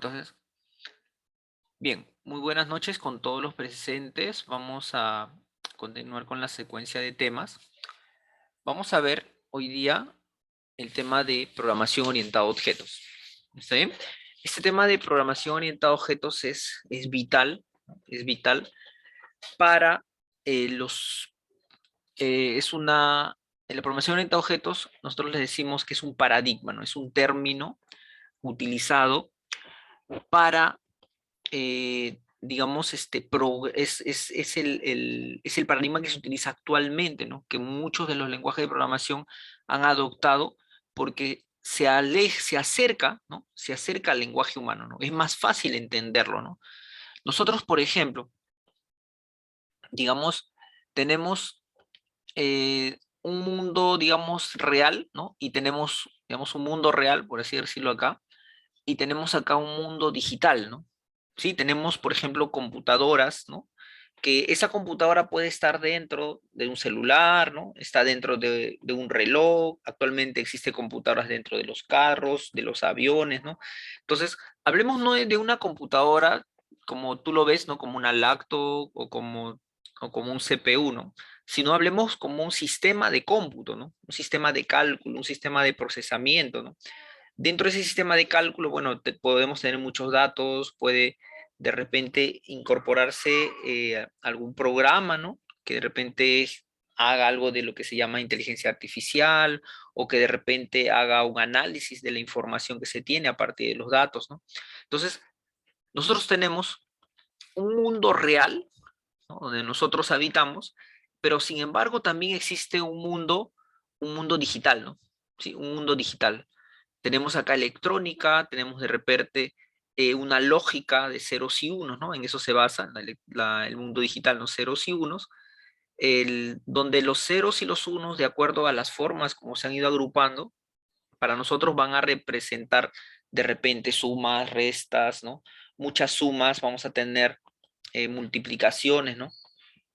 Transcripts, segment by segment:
Entonces, bien, muy buenas noches con todos los presentes. Vamos a continuar con la secuencia de temas. Vamos a ver hoy día el tema de programación orientada a objetos. ¿Está bien? Este tema de programación orientada a objetos es vital, ¿no? Es vital para los... es una... En la programación orientada a objetos, nosotros les decimos que es un paradigma, ¿no? Es un término utilizado para digamos, es el paradigma que se utiliza actualmente, ¿no? Que muchos de los lenguajes de programación han adoptado porque se acerca, ¿no? Se acerca al lenguaje humano, ¿no? Es más fácil entenderlo, ¿no? Nosotros, por ejemplo, digamos, tenemos un mundo, digamos, real, ¿no? Y tenemos, digamos, un mundo real, por así decirlo acá, y tenemos acá un mundo digital, ¿no? Sí, tenemos, por ejemplo, computadoras, ¿no? Que esa computadora puede estar dentro de un celular, ¿no? Está dentro de un reloj, actualmente existen computadoras dentro de los carros, de los aviones, ¿no? Entonces, hablemos no de una computadora como tú lo ves, ¿no? Como una lacto o como un CPU, ¿no? Sino hablemos como un sistema de cómputo, ¿no? Un sistema de cálculo, un sistema de procesamiento, ¿no? Dentro de ese sistema de cálculo, bueno, podemos tener muchos datos, puede de repente incorporarse algún programa, ¿no? Que de repente haga algo de lo que se llama inteligencia artificial o que de repente haga un análisis de la información que se tiene a partir de los datos, ¿no? Entonces, nosotros tenemos un mundo real, ¿no? Donde nosotros habitamos, pero sin embargo también existe un mundo digital, ¿no? Sí, un mundo digital. Tenemos acá electrónica, tenemos de repente una lógica de ceros y unos, ¿no? En eso se basa el mundo digital, los ceros y unos, donde los ceros y los unos, de acuerdo a las formas como se han ido agrupando, para nosotros van a representar de repente sumas, restas, ¿no? Muchas sumas, vamos a tener multiplicaciones, ¿no?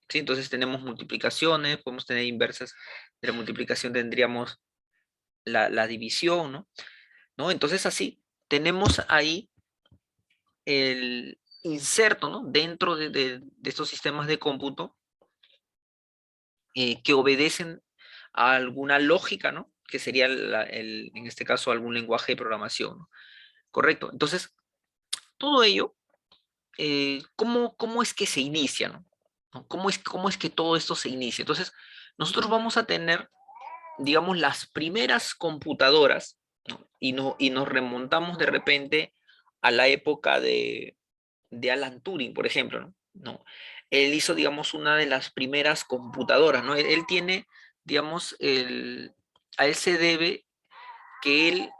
¿Sí? Entonces tenemos multiplicaciones, podemos tener inversas de la multiplicación, tendríamos la división, ¿no? ¿No? Entonces así, tenemos ahí el inserto, ¿no? Dentro de estos sistemas de cómputo que obedecen a alguna lógica, ¿no? Que sería, en este caso, algún lenguaje de programación, ¿no? Correcto. Entonces, todo ello, ¿cómo es que se inicia, ¿no? ¿No? Cómo es que todo esto se inicia? Entonces, nosotros vamos a tener, digamos, las primeras computadoras, ¿no? Y nos remontamos de repente a la época de Alan Turing, por ejemplo, ¿no? No. Él hizo, digamos, una de las primeras computadoras, ¿no? Él tiene, digamos, a él se debe que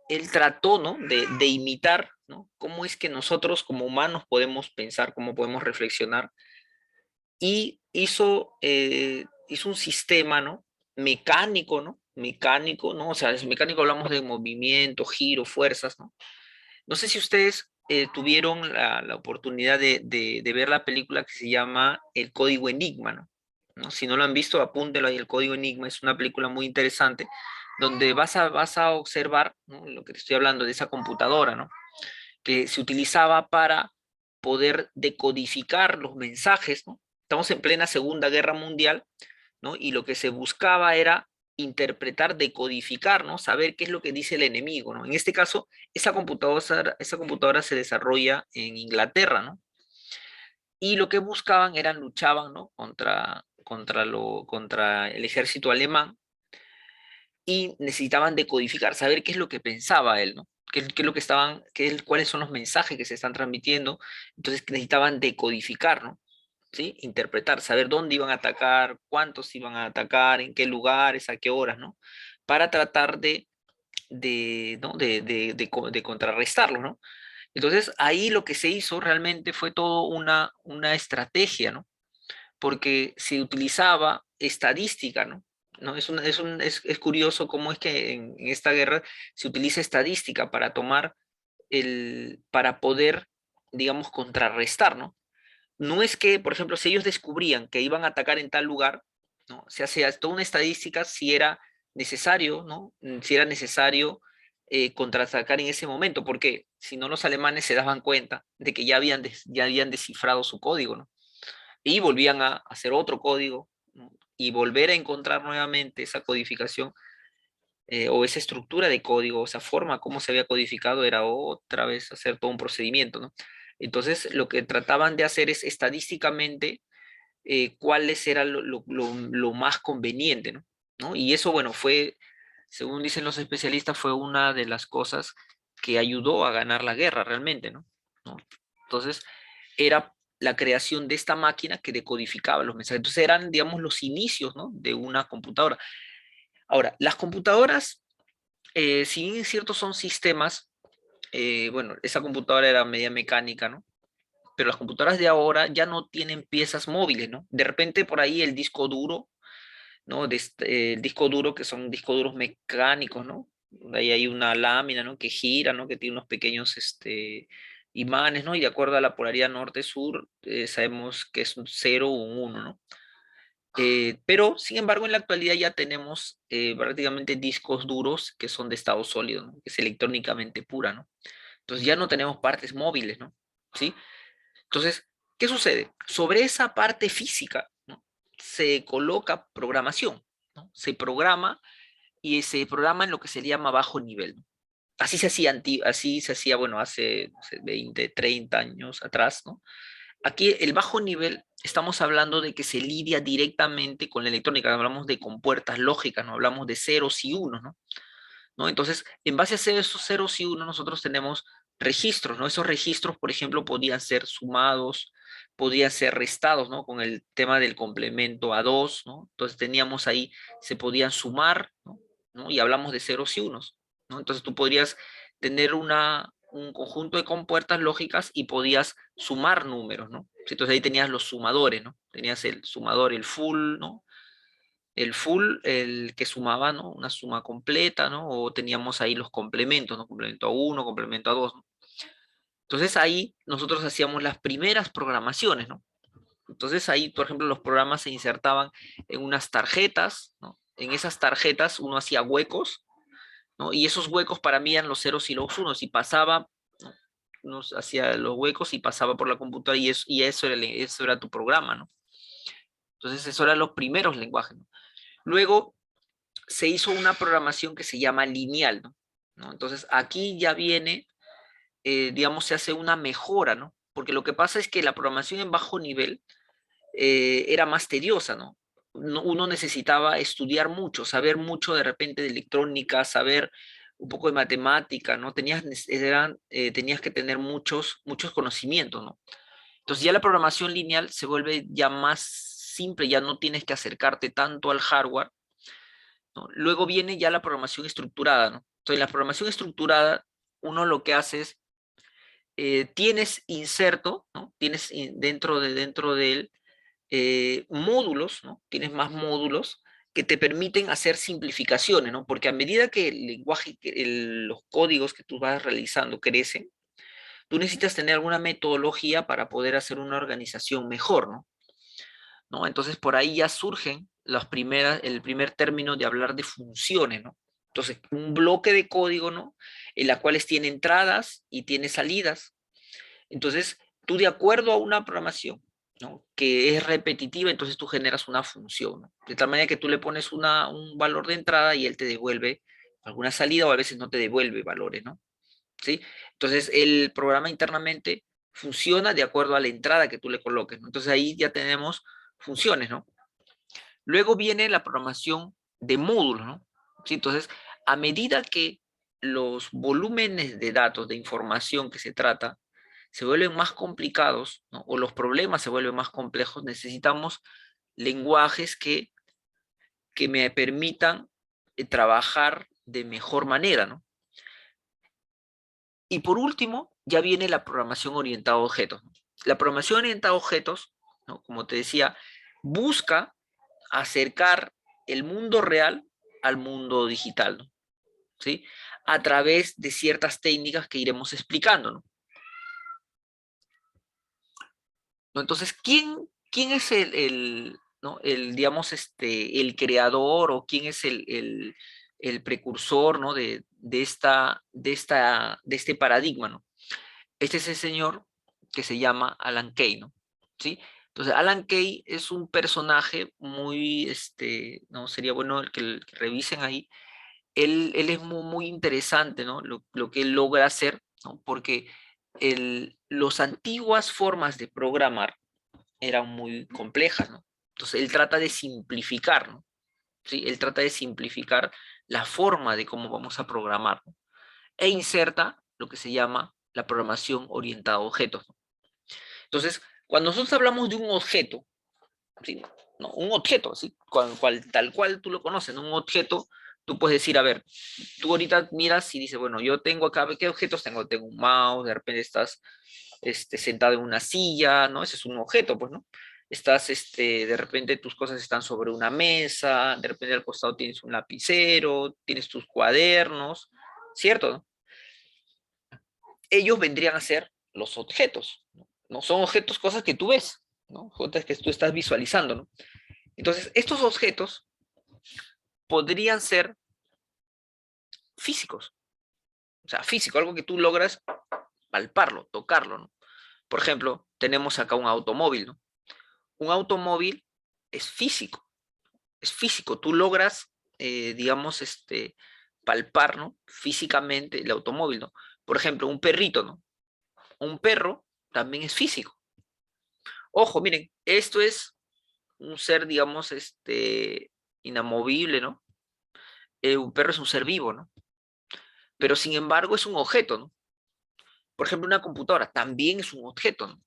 él trató, ¿no? De imitar, ¿no? Cómo es que nosotros como humanos podemos pensar, cómo podemos reflexionar, y hizo un sistema, ¿no? Mecánico, ¿no? Mecánico, ¿no? O sea, es mecánico, hablamos de movimiento, giro, fuerzas, ¿no? No sé si ustedes tuvieron la oportunidad de ver la película que se llama El Código Enigma, ¿no? ¿No? Si no lo han visto, apúntelo ahí, El Código Enigma. Es una película muy interesante donde vas a observar, ¿no? Lo que te estoy hablando de esa computadora, ¿no? Que se utilizaba para poder decodificar los mensajes, ¿no? Estamos en plena Segunda Guerra Mundial, ¿no? Y lo que se buscaba era interpretar, decodificar, ¿no? Saber qué es lo que dice el enemigo, ¿no? En este caso, esa computadora se desarrolla en Inglaterra, ¿no? Y lo que buscaban eran, luchaban, ¿no? Contra el ejército alemán y necesitaban decodificar, saber qué es lo que pensaba él, ¿no? Qué es lo que estaban, cuáles son los mensajes que se están transmitiendo. Entonces necesitaban decodificar, ¿no? ¿Sí? Interpretar, saber dónde iban a atacar, cuántos iban a atacar, en qué lugares, a qué horas, ¿no? Para tratar ¿no? De contrarrestarlo, ¿no? Entonces ahí lo que se hizo realmente fue todo una estrategia, ¿no? Porque se utilizaba estadística, ¿no? ¿No? Es curioso cómo es que en esta guerra se utiliza estadística para para poder, digamos, contrarrestar, ¿no? No es que, por ejemplo, si ellos descubrían que iban a atacar en tal lugar, ¿no? Se hacía toda una estadística si era necesario, ¿no? Si era necesario contraatacar en ese momento, porque si no los alemanes se daban cuenta de que ya habían descifrado su código, ¿no? Y volvían a hacer otro código, ¿no? Y volver a encontrar nuevamente esa codificación o esa estructura de código, esa forma como se había codificado, era otra vez hacer todo un procedimiento, ¿no? Entonces, lo que trataban de hacer es estadísticamente cuáles eran lo más conveniente, ¿no? ¿No? Y eso, bueno, fue, según dicen los especialistas, fue una de las cosas que ayudó a ganar la guerra realmente, ¿no? ¿No? Entonces, era la creación de esta máquina que decodificaba los mensajes. Entonces, eran, digamos, los inicios, ¿no? De una computadora. Ahora, las computadoras, si bien es cierto, son sistemas, bueno, esa computadora era media mecánica, ¿no? Pero las computadoras de ahora ya no tienen piezas móviles, ¿no? De repente por ahí el disco duro, ¿no? El disco duro, que son discos duros mecánicos, ¿no? Ahí hay una lámina, ¿no? Que gira, ¿no? Que tiene unos pequeños imanes, ¿no? Y de acuerdo a la polaridad norte-sur, sabemos que es un 0 o un 1, ¿no? Pero, sin embargo, en la actualidad ya tenemos prácticamente discos duros que son de estado sólido, ¿no? Que es electrónicamente pura, ¿no? Entonces ya no tenemos partes móviles, ¿no? ¿Sí? Entonces, ¿qué sucede? Sobre esa parte física, ¿no? Se coloca programación, ¿no? Se programa y se programa en lo que se llama bajo nivel, ¿no? Así se hacía, bueno, hace, no sé, 20, 30 años atrás, ¿no? Aquí el bajo nivel, estamos hablando de que se lidia directamente con la electrónica, hablamos de compuertas lógicas, no hablamos de ceros y unos, ¿no? ¿No? Entonces, en base a esos ceros y unos, nosotros tenemos registros, ¿no? Esos registros, por ejemplo, podían ser sumados, podían ser restados, ¿no? Con el tema del complemento a 2, ¿no? Entonces teníamos ahí, se podían sumar, ¿no? ¿No? Y hablamos de ceros y unos, ¿no? Entonces tú podrías tener un conjunto de compuertas lógicas y podías sumar números, ¿no? Entonces ahí tenías los sumadores, ¿no? Tenías el sumador, el full, ¿no? El full, el que sumaba, ¿no? Una suma completa, ¿no? O teníamos ahí los complementos, ¿no? Complemento a uno, complemento a dos, ¿no? Entonces ahí nosotros hacíamos las primeras programaciones, ¿no? Entonces ahí, por ejemplo, los programas se insertaban en unas tarjetas, ¿no? En esas tarjetas uno hacía huecos, ¿no? Y esos huecos para mí eran los ceros y los unos, y pasaba, ¿no? Uno hacía los huecos y pasaba por la computadora y eso era tu programa, ¿no? Entonces eso eran los primeros lenguajes, ¿no? Luego se hizo una programación que se llama lineal, ¿no? ¿No? Entonces aquí ya viene, digamos, se hace una mejora, ¿no? Porque lo que pasa es que la programación en bajo nivel era más tediosa, ¿no? Uno necesitaba estudiar mucho, saber mucho de repente de electrónica, saber un poco de matemática, ¿no? Tenías que tener muchos conocimientos, ¿no? Entonces ya la programación lineal se vuelve ya más simple, ya no tienes que acercarte tanto al hardware, ¿no? Luego viene ya la programación estructurada, ¿no? Entonces, la programación estructurada, uno lo que hace es, tienes inserto, ¿no? Tienes dentro de él módulos, ¿no? Tienes más módulos que te permiten hacer simplificaciones, ¿no? Porque a medida que el lenguaje, los códigos que tú vas realizando crecen, tú necesitas tener alguna metodología para poder hacer una organización mejor, ¿no? ¿No? Entonces por ahí ya surgen el primer término de hablar de funciones, ¿no? Entonces, un bloque de código, ¿no? En la cuales tiene entradas y tiene salidas. Entonces, tú de acuerdo a una programación, ¿no? Que es repetitiva, entonces tú generas una función, ¿no? De tal manera que tú le pones un valor de entrada y él te devuelve alguna salida o a veces no te devuelve valores, ¿no? ¿Sí? Entonces, el programa internamente funciona de acuerdo a la entrada que tú le coloques, ¿no? Entonces, ahí ya tenemos funciones, ¿no? Luego viene la programación de módulos, ¿no? ¿Sí? Entonces, a medida que los volúmenes de datos, de información que se trata, se vuelven más complicados, ¿no? O los problemas se vuelven más complejos, necesitamos lenguajes que me permitan trabajar de mejor manera, ¿no? Y por último, ya viene la programación orientada a objetos, ¿no? La programación orientada a objetos, ¿no? Como te decía, busca acercar el mundo real al mundo digital, ¿no? ¿Sí? A través de ciertas técnicas que iremos explicando, ¿no? ¿No? Entonces, ¿quién es ¿no? digamos, el creador o quién es el precursor, ¿no? de este paradigma, ¿no? Este es el señor que se llama Alan Kay, ¿no? ¿Sí? Entonces, Alan Kay es un personaje muy, no sería bueno que revisen ahí. Él es muy interesante, ¿no? Lo que él logra hacer, ¿no? Porque las antiguas formas de programar eran muy complejas, ¿no? Entonces, él trata de simplificar, ¿no? ¿Sí? Él trata de simplificar la forma de cómo vamos a programar, ¿no? E inserta lo que se llama la programación orientada a objetos, ¿no? Entonces, cuando nosotros hablamos de un objeto, ¿sí? No, un objeto, ¿sí? Tal cual tú lo conoces, ¿no? Un objeto, tú puedes decir, a ver, tú ahorita miras y dices, bueno, yo tengo acá, ¿qué objetos tengo? Tengo un mouse, de repente estás sentado en una silla, ¿no? Ese es un objeto, pues, ¿no? Estás, de repente tus cosas están sobre una mesa, de repente al costado tienes un lapicero, tienes tus cuadernos, ¿cierto? ¿No? Ellos vendrían a ser los objetos, ¿no? No son objetos, cosas que tú ves, ¿no? Cosas que tú estás visualizando, ¿no? Entonces, estos objetos podrían ser físicos, o sea, físico, algo que tú logras palparlo, tocarlo, ¿no? Por ejemplo, tenemos acá un automóvil, ¿no? Un automóvil es físico, tú logras, digamos, palpar, ¿no? Físicamente el automóvil, ¿no? Por ejemplo, un perrito, ¿no? Un perro también es físico. Ojo, miren, esto es un ser, digamos, inamovible, ¿no? Un perro es un ser vivo, ¿no? Pero sin embargo es un objeto, ¿no? Por ejemplo, una computadora también es un objeto, ¿no?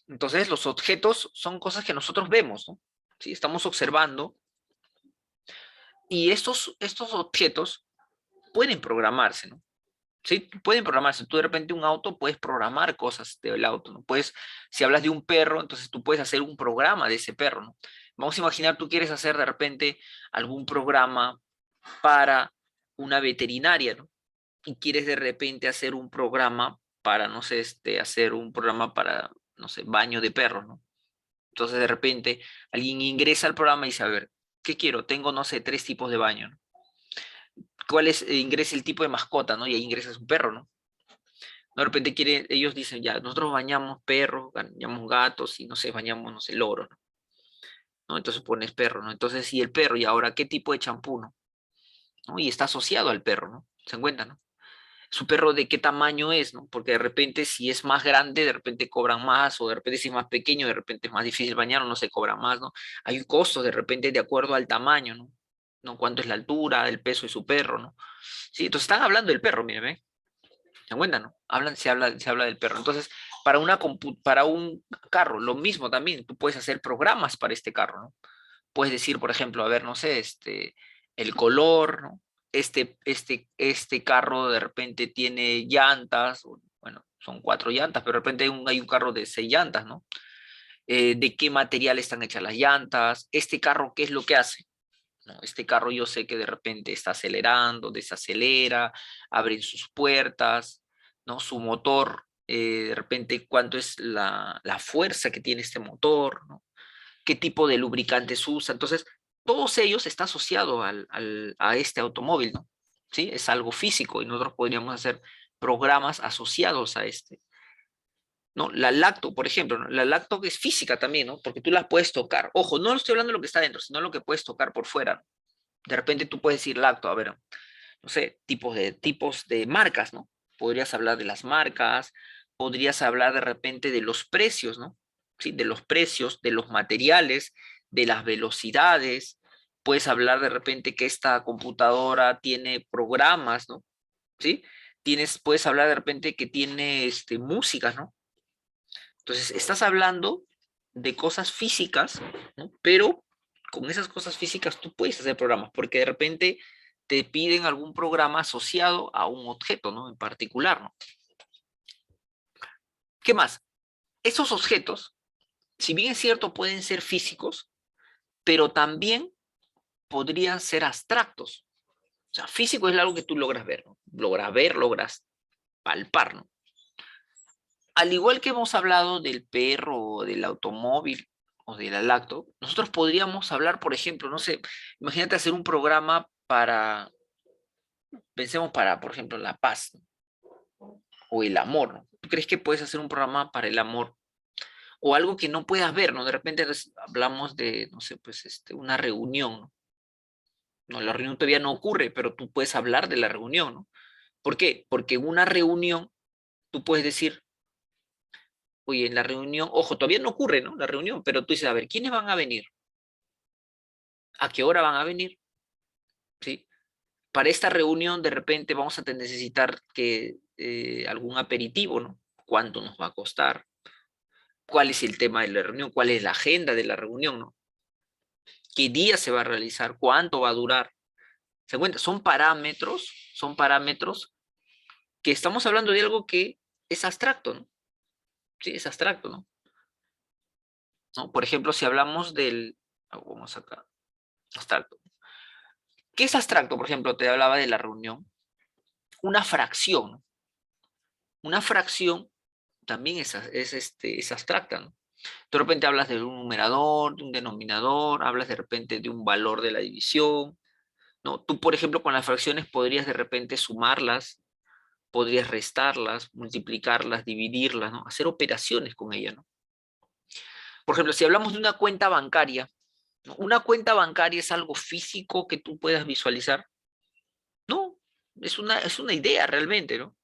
Entonces, los objetos son cosas que nosotros vemos, ¿no? ¿Sí? Estamos observando y estos objetos pueden programarse, ¿no? Sí, pueden programarse. Tú de repente un auto puedes programar cosas del auto, ¿no? Puedes, si hablas de un perro, entonces tú puedes hacer un programa de ese perro, ¿no? Vamos a imaginar, tú quieres hacer de repente algún programa para una veterinaria, ¿no? Y quieres de repente hacer un programa para, no sé, hacer un programa para, no sé, baño de perros, ¿no? Entonces de repente alguien ingresa al programa y dice, a ver, ¿qué quiero? Tengo, no sé, 3 tipos de baño, ¿no? ¿Cuál es? Ingresa el tipo de mascota, ¿no? Y ahí ingresas un perro, ¿no? De repente ellos dicen, ya, nosotros bañamos perros, bañamos gatos y no sé, bañamos, no sé, loro, ¿no? ¿No? Entonces pones perro, ¿no? Entonces, y el perro, y ahora, ¿qué tipo de champú, no? ¿No? Y está asociado al perro, ¿no? ¿Se encuentra, no? Su perro de qué tamaño es, ¿no? Porque de repente si es más grande, de repente cobran más, o de repente si es más pequeño, de repente es más difícil bañarlo, no se cobra más, ¿no? Hay costos de repente de acuerdo al tamaño, ¿no? ¿No? Cuánto es la altura, el peso de su perro, ¿no? Sí, entonces están hablando del perro, miren, ¿eh? ¿Se cuenta, no? Se habla del perro. Entonces, para un carro, lo mismo también, tú puedes hacer programas para este carro, ¿no? Puedes decir, por ejemplo, a ver, no sé, el color, ¿no? Este carro de repente tiene llantas, bueno, son 4 llantas, pero de repente hay un carro de 6 llantas, ¿no? ¿De qué material están hechas las llantas? Este carro, ¿qué es lo que hace? ¿No? Este carro yo sé que de repente está acelerando, desacelera, abren sus puertas, ¿no? Su motor, de repente cuánto es la fuerza que tiene este motor, ¿no? Qué tipo de lubricantes usa. Entonces, todos ellos está asociado a este automóvil, ¿no? ¿Sí? Es algo físico y nosotros podríamos hacer programas asociados a este. ¿No? La lacto, por ejemplo, ¿no? La lacto es física también, ¿no? Porque tú la puedes tocar. Ojo, no estoy hablando de lo que está dentro, sino lo que puedes tocar por fuera. De repente tú puedes decir lacto, a ver, no sé, tipos de marcas, ¿no? Podrías hablar de las marcas, podrías hablar de repente de los precios, ¿no? Sí, de los precios, de los materiales, de las velocidades. Puedes hablar de repente que esta computadora tiene programas, ¿no? ¿Sí? Puedes hablar de repente que tiene música, ¿no? Entonces, estás hablando de cosas físicas, ¿no? Pero con esas cosas físicas tú puedes hacer programas, porque de repente te piden algún programa asociado a un objeto, ¿no? En particular, ¿no? ¿Qué más? Esos objetos, si bien es cierto, pueden ser físicos, pero también podrían ser abstractos. O sea, físico es algo que tú logras ver, ¿no? Logras ver, logras palpar, ¿no? Al igual que hemos hablado del perro o del automóvil o de la lacto, nosotros podríamos hablar, por ejemplo, no sé, imagínate hacer un programa para Pensemos para, por ejemplo, la paz, ¿no? O el amor, ¿no? ¿Tú crees que puedes hacer un programa para el amor? O algo que no puedas ver, ¿no? De repente hablamos de, no sé, pues una reunión, ¿no? No, la reunión todavía no ocurre, pero tú puedes hablar de la reunión, ¿no? ¿Por qué? Porque en una reunión tú puedes decir, oye, en la reunión, ojo, todavía no ocurre, ¿no? La reunión, pero tú dices, a ver, ¿quiénes van a venir? ¿A qué hora van a venir? ¿Sí? Para esta reunión, de repente vamos a necesitar que algún aperitivo, ¿no? ¿Cuánto nos va a costar? ¿Cuál es el tema de la reunión? ¿Cuál es la agenda de la reunión, ¿no? ¿Qué día se va a realizar? ¿Cuánto va a durar? ¿Se cuenta? Son parámetros que estamos hablando de algo que es abstracto, ¿no? Sí, es abstracto, ¿no? ¿No? Por ejemplo, si hablamos del, vamos acá, abstracto. ¿Qué es abstracto? Por ejemplo, te hablaba de la reunión. Una fracción, ¿no? Una fracción también es abstracta, ¿no? De repente hablas de un numerador, de un denominador, hablas de repente de un valor de la división, ¿no? Tú, por ejemplo, con las fracciones podrías de repente sumarlas, podrías restarlas, multiplicarlas, dividirlas, ¿no? Hacer operaciones con ellas, ¿no? Por ejemplo, si hablamos de una cuenta bancaria, ¿no? ¿Una cuenta bancaria es algo físico que tú puedas visualizar? No, es una idea realmente, ¿no?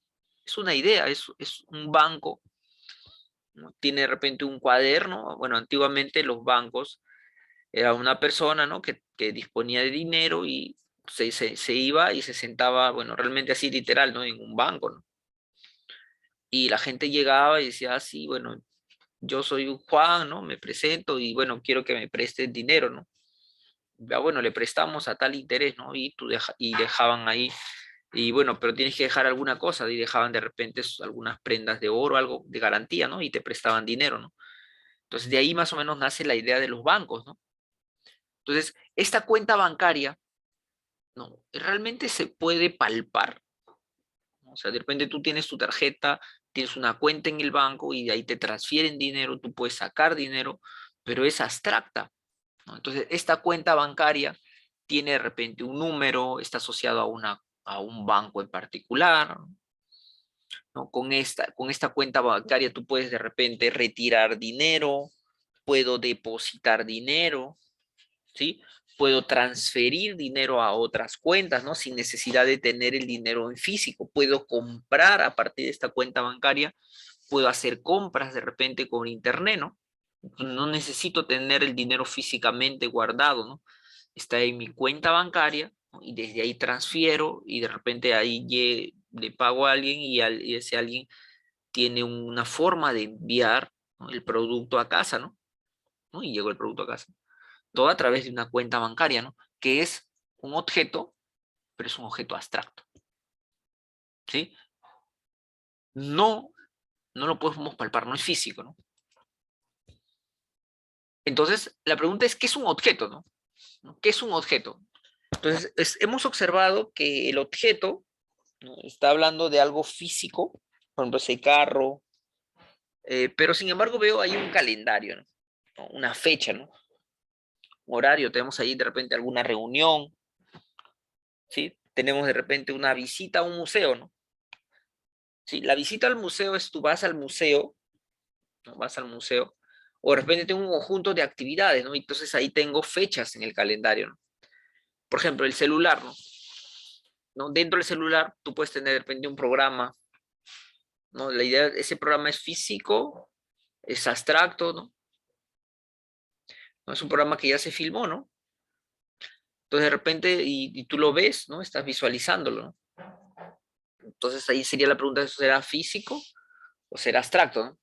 Es una idea, es un banco, ¿no? Tiene de repente un cuaderno. Bueno, antiguamente los bancos era una persona, ¿no? que disponía de dinero y se iba y se sentaba, bueno, realmente así literal, ¿no? En un banco, ¿no? Y la gente llegaba y decía, ah, sí, bueno, yo soy un Juan, ¿no? Me presento y bueno, quiero que me prestes dinero, ¿no? Ya, bueno, le prestamos a tal interés, ¿no? Y dejaban ahí, y bueno, pero tienes que dejar alguna cosa, y dejaban de repente algunas prendas de oro, algo de garantía, ¿no? Y te prestaban dinero, ¿no? Entonces de ahí más o menos nace la idea de los bancos, ¿no? Entonces, esta cuenta bancaria, ¿no? Realmente se puede palpar, ¿no? O sea, de repente tú tienes tu tarjeta, tienes una cuenta en el banco y de ahí te transfieren dinero, tú puedes sacar dinero, pero es abstracta, ¿no? Entonces, esta cuenta bancaria tiene de repente un número, está asociado a un banco en particular, ¿no? Con esta cuenta bancaria tú puedes de repente retirar dinero, puedo depositar dinero, ¿sí? Puedo transferir dinero a otras cuentas, ¿no? Sin necesidad de tener el dinero en físico. Puedo comprar a partir de esta cuenta bancaria, puedo hacer compras de repente con internet, ¿no? No necesito tener el dinero físicamente guardado, ¿no? Está en mi cuenta bancaria, ¿no? Y desde ahí transfiero y de repente ahí le pago a alguien y ese alguien tiene una forma de enviar, ¿no? El producto a casa, ¿no? ¿No? Y llegó el producto a casa. Todo a través de una cuenta bancaria, ¿no? Que es un objeto, pero es un objeto abstracto, ¿sí? No, no lo podemos palpar, no es físico, ¿no? Entonces, la pregunta es, ¿qué es un objeto, no? ¿Qué es un objeto? Entonces, hemos observado que el objeto, ¿no? Está hablando de algo físico, por ejemplo, ese carro, pero sin embargo veo ahí un calendario, ¿no? Una fecha, ¿no? Un horario, tenemos ahí de repente alguna reunión, ¿sí? Tenemos de repente una visita a un museo, ¿no? Sí, la visita al museo es tú vas al museo, ¿no? Vas al museo, o de repente tengo un conjunto de actividades, ¿no? Entonces ahí tengo fechas en el calendario, ¿no? Por ejemplo, el celular, ¿no? ¿No? Dentro del celular tú puedes tener de repente un programa, ¿no? La idea, ese programa es físico, es abstracto, ¿no? No es un programa que ya se filmó, ¿no? Entonces de repente, y tú lo ves, ¿no? Estás visualizándolo, ¿no? Entonces ahí sería la pregunta, ¿eso será físico o será abstracto, ¿no?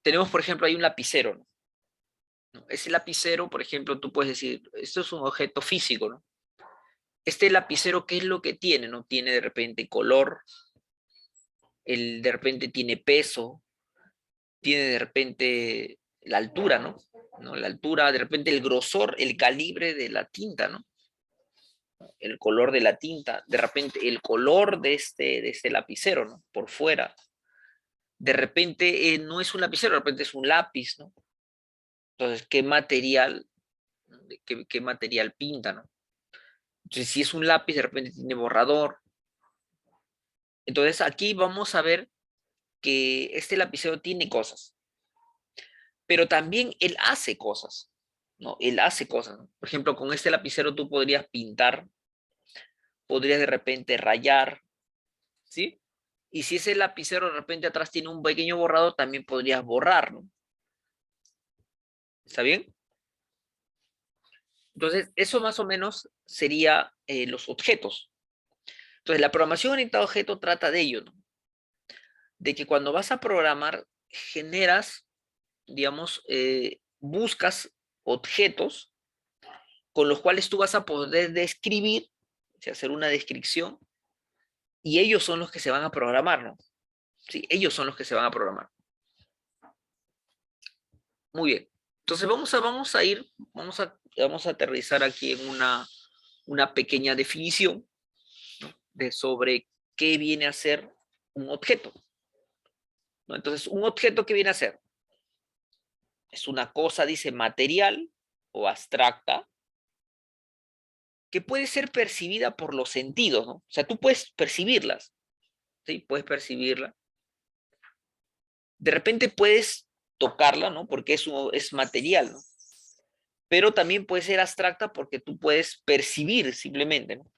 Tenemos, por ejemplo, ahí un lapicero, ¿no? Ese lapicero, por ejemplo, tú puedes decir, esto es un objeto físico, ¿no? Este lapicero, ¿qué es lo que tiene? ¿No? Tiene de repente color, de repente tiene peso, tiene de repente la altura, ¿no? ¿No? La altura, de repente el grosor, el calibre de la tinta, ¿no? El color de la tinta, de repente el color de este lapicero, ¿no? Por fuera. De repente no es un lapicero, de repente es un lápiz, ¿no? Entonces, ¿qué material, qué material pinta, ¿no? Entonces, si es un lápiz, de repente tiene borrador. Entonces, aquí vamos a ver que este lapicero tiene cosas, pero también él hace cosas, ¿no? Él hace cosas, ¿no? Por ejemplo, con este lapicero tú podrías pintar, podrías de repente rayar, ¿sí? Y si ese lapicero de repente atrás tiene un pequeño borrador, también podrías borrar, ¿no? ¿Está bien? Entonces, eso más o menos sería los objetos. Entonces, la programación orientada a objeto trata de ello, ¿no? De que cuando vas a programar, generas, digamos, buscas objetos con los cuales tú vas a poder describir, o sea, hacer una descripción, y ellos son los que se van a programar, ¿no? Sí, ellos son los que se van a programar. Muy bien. Entonces vamos a aterrizar aquí en una pequeña definición, ¿no? De sobre qué viene a ser un objeto, ¿no? Entonces, un objeto, ¿qué viene a ser? Es una cosa, dice, material o abstracta, que puede ser percibida por los sentidos, ¿no? O sea, tú puedes percibirlas, ¿sí? Puedes percibirla. De repente puedes tocarla, ¿no? Porque es material, ¿no? Pero también puede ser abstracta porque tú puedes percibir simplemente, ¿no?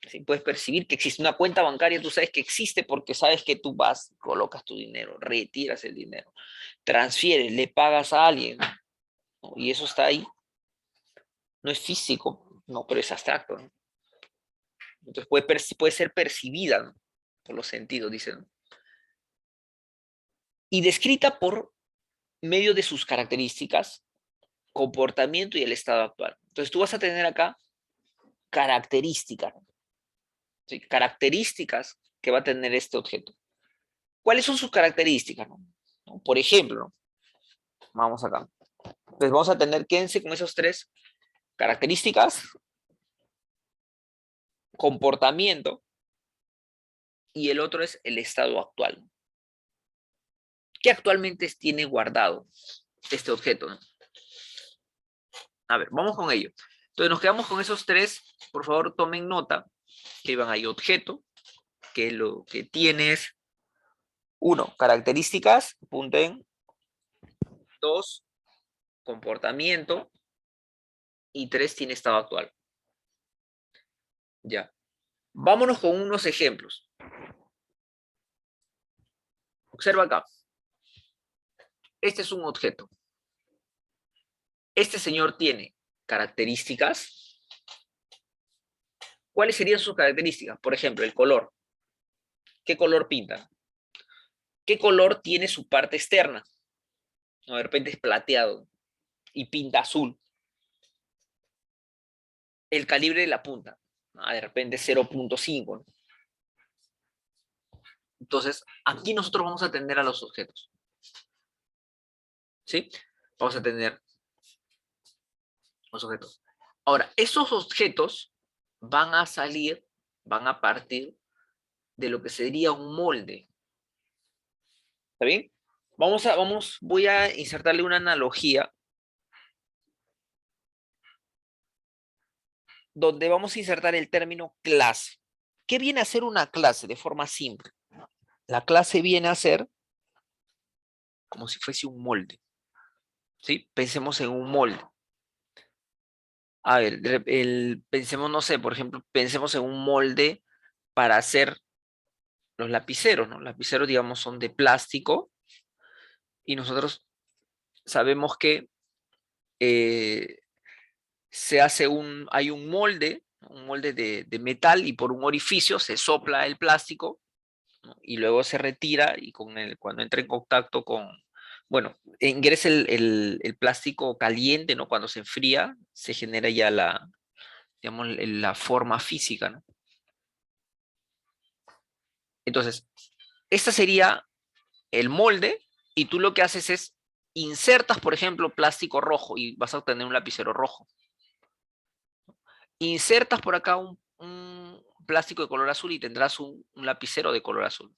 ¿Sí? Puedes percibir que existe una cuenta bancaria, tú sabes que existe porque sabes que tú vas, colocas tu dinero, retiras el dinero, transfieres, le pagas a alguien, ¿no? Y eso está ahí. No es físico, no, pero es abstracto, ¿no? Entonces puede ser percibida, ¿no? Por los sentidos, dicen. Y descrita por medio de sus características, comportamiento y el estado actual. Entonces tú vas a tener acá características, ¿sí? Características que va a tener este objeto. ¿Cuáles son sus características? ¿No? Por ejemplo, vamos acá. Entonces vamos a tener, quédense con esos tres características, comportamiento, y el otro es el estado actual. ¿Qué actualmente tiene guardado este objeto? ¿No? A ver, vamos con ello. Entonces nos quedamos con esos tres. Por favor, tomen nota que van ahí objeto, que lo que tiene es, uno, características, apunten, dos, comportamiento, y tres, tiene estado actual. Ya. Vámonos con unos ejemplos. Observa acá. Este es un objeto. Este señor tiene características. ¿Cuáles serían sus características? Por ejemplo, el color. ¿Qué color pinta? ¿Qué color tiene su parte externa? No, de repente es plateado y pinta azul. El calibre de la punta. De repente 0.5. ¿No? Entonces, aquí nosotros vamos a atender a los objetos. ¿Sí? Vamos a tener los objetos. Ahora, esos objetos van a salir, van a partir de lo que sería un molde. ¿Está bien? Voy a insertarle una analogía donde vamos a insertar el término clase. ¿Qué viene a ser una clase de forma simple? La clase viene a ser como si fuese un molde. ¿Sí? Pensemos en un molde. A ver, pensemos, no sé, por ejemplo, pensemos en un molde para hacer los lapiceros, ¿no? Los lapiceros, digamos, son de plástico y nosotros sabemos que eh, hay un molde de metal y por un orificio se sopla el plástico, ¿no? Y luego se retira y cuando entra en contacto con, bueno, ingresa el plástico caliente, ¿no? Cuando se enfría, se genera ya digamos, la forma física, ¿no? Entonces, este sería el molde y tú lo que haces es insertas, por ejemplo, plástico rojo y vas a obtener un lapicero rojo. Insertas por acá un plástico de color azul y tendrás un lapicero de color azul.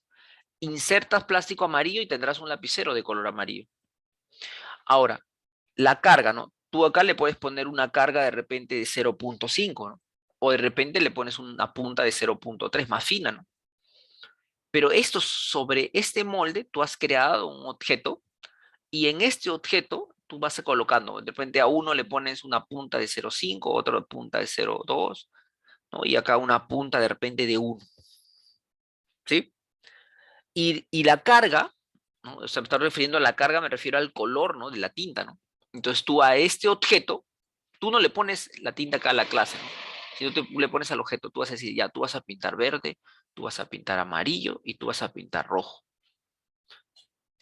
Insertas plástico amarillo y tendrás un lapicero de color amarillo. Ahora, la carga, ¿no? Tú acá le puedes poner una carga de repente de 0.5, ¿no? O de repente le pones una punta de 0,3 más fina, ¿no? Pero esto, sobre este molde, tú has creado un objeto y en este objeto tú vas colocando, de repente a uno le pones una punta de 0,5, otra punta de 0,2, ¿no? Y acá una punta de repente de 1, ¿sí? Y la carga, ¿no? O sea, me estoy refiriendo a la carga, me refiero al color, ¿no? De la tinta, ¿no? Entonces tú a este objeto, tú no le pones la tinta acá a la clase, ¿no? Si no te le pones al objeto, tú vas a decir, ya, tú vas a pintar verde, tú vas a pintar amarillo y tú vas a pintar rojo.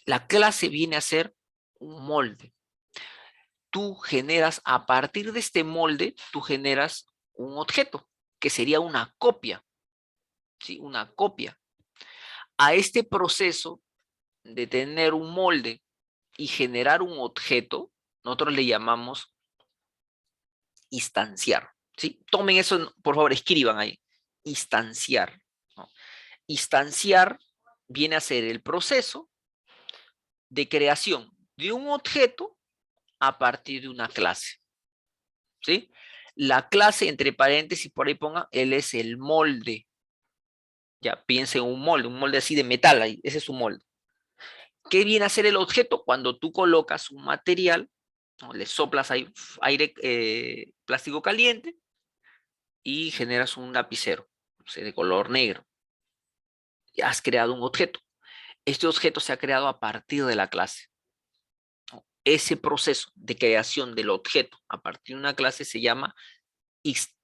La clase viene a ser un molde. Tú generas, a partir de este molde, tú generas un objeto, que sería una copia, ¿sí? Una copia. A este proceso de tener un molde y generar un objeto, nosotros le llamamos instanciar, ¿sí? Tomen eso, por favor, escriban ahí, instanciar, ¿no? Instanciar viene a ser el proceso de creación de un objeto a partir de una clase, ¿sí? La clase, entre paréntesis, por ahí ponga, él es el molde. Ya, piense en un molde así de metal, ahí, ese es su molde. ¿Qué viene a ser el objeto? Cuando tú colocas un material, ¿no? Le soplas ahí aire, plástico caliente y generas un lapicero, o sea, de color negro. Ya has creado un objeto. Este objeto se ha creado a partir de la clase, ¿no? Ese proceso de creación del objeto a partir de una clase se llama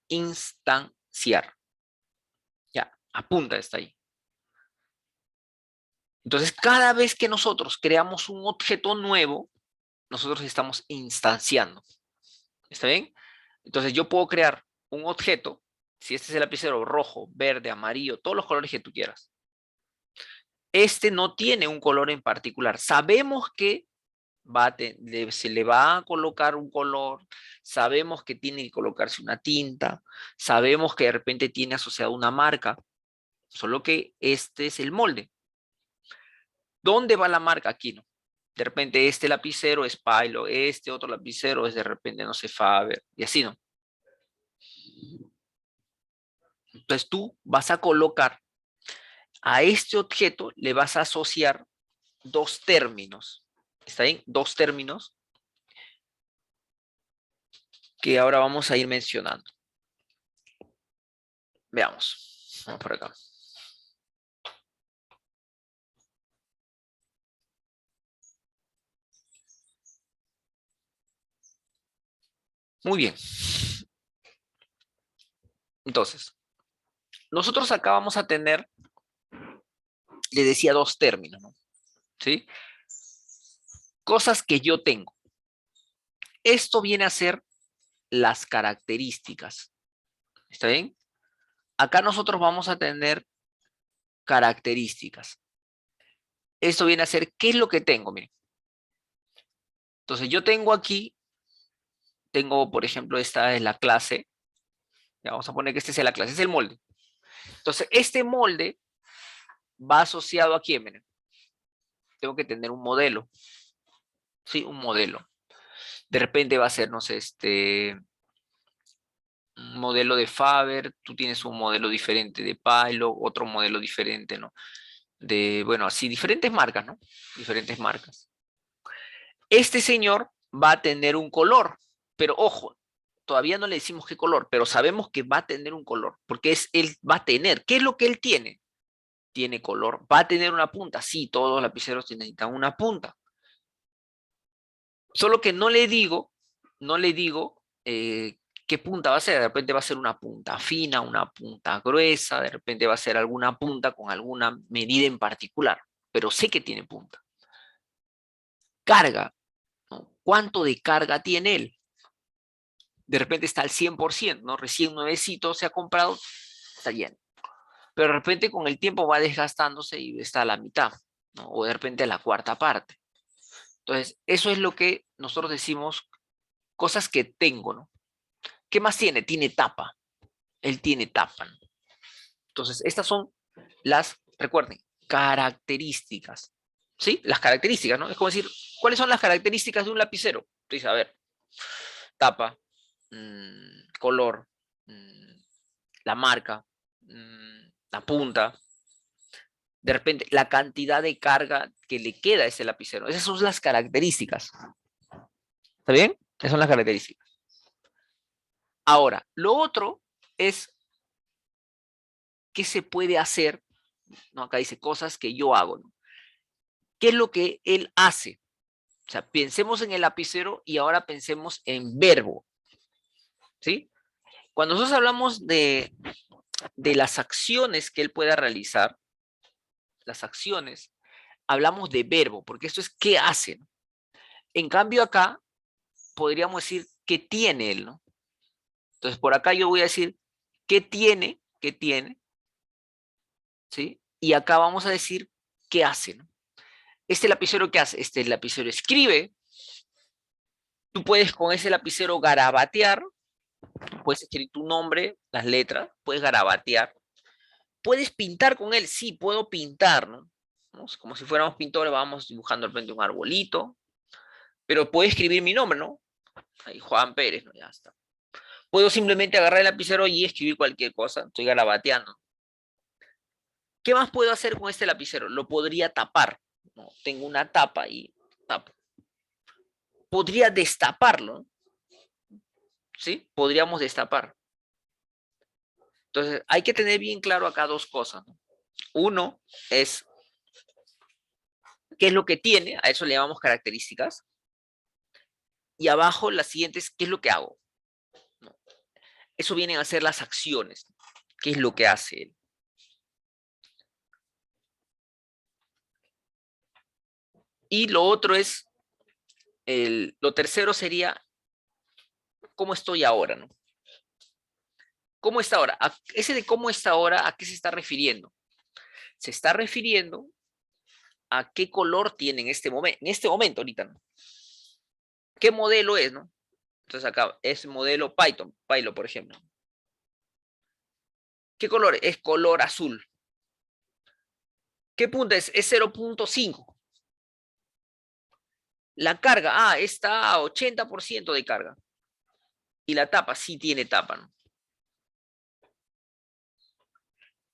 instanciar. Ya, apunta, está ahí. Entonces, cada vez que nosotros creamos un objeto nuevo, nosotros estamos instanciando. ¿Está bien? Entonces, yo puedo crear un objeto, si este es el lapicero rojo, verde, amarillo, todos los colores que tú quieras. Este no tiene un color en particular. Sabemos que se le va a colocar un color, sabemos que tiene que colocarse una tinta, sabemos que de repente tiene asociado una marca, solo que este es el molde. ¿Dónde va la marca? Aquí, ¿no? De repente este lapicero es Pilo, este otro lapicero es de repente, no sé, Faber, y así, ¿no? Entonces tú vas a colocar a este objeto, le vas a asociar dos términos. ¿Está bien? Dos términos que ahora vamos a ir mencionando. Veamos. Vamos por acá. Muy bien. Entonces, nosotros acá vamos a tener, le decía, dos términos, ¿no? ¿Sí? Cosas que yo tengo. Esto viene a ser las características. ¿Está bien? Acá nosotros vamos a tener características. Esto viene a ser, ¿qué es lo que tengo? Miren. Entonces, yo tengo aquí, tengo, por ejemplo, esta es la clase. Ya vamos a poner que este sea la clase, es el molde. Entonces, este molde va asociado a quién, miren. Tengo que tener un modelo. Sí, un modelo. De repente va a ser, no sé, un modelo de Faber, tú tienes un modelo diferente de Pilo, otro modelo diferente, ¿no? De, bueno, así, diferentes marcas, ¿no? Diferentes marcas. Este señor va a tener un color, pero ojo, todavía no le decimos qué color, pero sabemos que va a tener un color, porque él va a tener. ¿Qué es lo que él tiene? Tiene color. ¿Va a tener una punta? Sí, todos los lapiceros necesitan una punta. Solo que no le digo qué punta va a ser. De repente va a ser una punta fina, una punta gruesa, de repente va a ser alguna punta con alguna medida en particular, pero sé que tiene punta. Carga, ¿no? ¿Cuánto de carga tiene él? De repente está al 100%, ¿no? Recién nuevecito se ha comprado, está lleno. Pero de repente con el tiempo va desgastándose y está a la mitad, ¿no? O de repente a la cuarta parte. Entonces, eso es lo que nosotros decimos, cosas que tengo, ¿no? ¿Qué más tiene? Tiene tapa. Él tiene tapa, ¿no? Entonces, estas son recuerden, características. ¿Sí? Las características, ¿no? Es como decir, ¿cuáles son las características de un lapicero? Dice, a ver, tapa, color, la marca, la punta, de repente la cantidad de carga que le queda a ese lapicero. Esas son las características. ¿Está bien? Esas son las características. Ahora, lo otro es qué se puede hacer, ¿no? Acá dice cosas que yo hago, ¿no? ¿Qué es lo que él hace? O sea, pensemos en el lapicero y ahora pensemos en verbo, ¿sí? Cuando nosotros hablamos de las acciones que él pueda realizar, las acciones, hablamos de verbo, porque esto es qué hace, ¿no? En cambio acá podríamos decir qué tiene él, ¿no? Entonces por acá yo voy a decir qué tiene, ¿sí? Y acá vamos a decir qué hace, ¿no? Este lapicero, ¿qué hace? Este lapicero escribe. Tú puedes con ese lapicero garabatear, puedes escribir tu nombre, las letras, puedes garabatear. ¿Puedes pintar con él? Sí, puedo pintar, ¿no? Como si fuéramos pintores, vamos dibujando al frente un arbolito, pero puedo escribir mi nombre, ¿no? Ahí, Juan Pérez, ¿no? Ya está. Puedo simplemente agarrar el lapicero y escribir cualquier cosa, estoy garabateando. ¿Qué más puedo hacer con este lapicero? Lo podría tapar, ¿no? Tengo una tapa y tapo. Podría destaparlo, ¿sí? Podríamos destapar. Entonces, hay que tener bien claro acá dos cosas, ¿no? Uno es qué es lo que tiene, a eso le llamamos características. Y abajo las siguientes, ¿qué es lo que hago? ¿No? Eso vienen a ser las acciones. ¿Qué es lo que hace él? Y lo otro es, lo tercero sería, ¿cómo estoy ahora? ¿No? ¿Cómo está ahora? Ese de cómo está ahora, ¿a qué se está refiriendo? Se está refiriendo a qué color tiene en este momento ahorita, ¿no? ¿Qué modelo es, no? Entonces acá es modelo Python, por ejemplo. ¿Qué color? Es color azul. ¿Qué punta es? Es 0.5. La carga, está a 80% de carga. Y la tapa, sí tiene tapa, ¿no?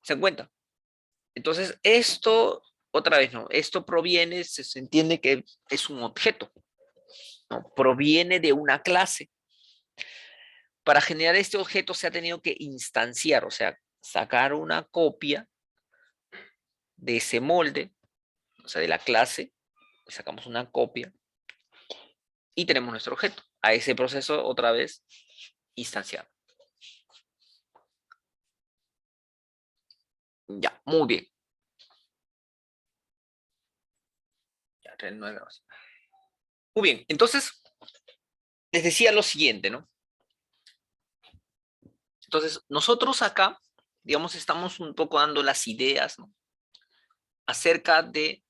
¿Se dan cuenta? Entonces, esto, otra vez, ¿no? Esto proviene, se entiende que es un objeto, ¿no? Proviene de una clase. Para generar este objeto se ha tenido que instanciar, o sea, sacar una copia de ese molde, o sea, de la clase, sacamos una copia y tenemos nuestro objeto. A ese proceso, otra vez, instanciado. Ya, muy bien. Ya, muy bien, entonces, les decía lo siguiente, ¿no? Entonces, nosotros acá, digamos, estamos un poco dando las ideas, ¿no? Acerca de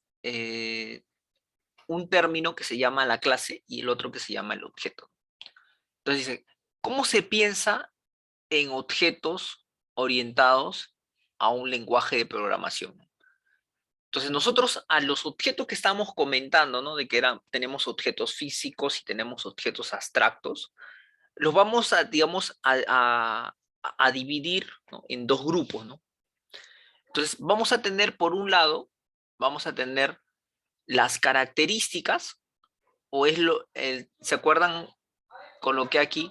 un término que se llama la clase y el otro que se llama el objeto. Entonces dice, ¿cómo se piensa en objetos orientados a un lenguaje de programación? Entonces nosotros a los objetos que estamos comentando, ¿no? De que tenemos objetos físicos y tenemos objetos abstractos, los vamos a, digamos, a dividir, ¿no? En dos grupos, ¿no? Entonces vamos a tener, por un lado, vamos a tener las características, o es ¿se acuerdan con lo que aquí?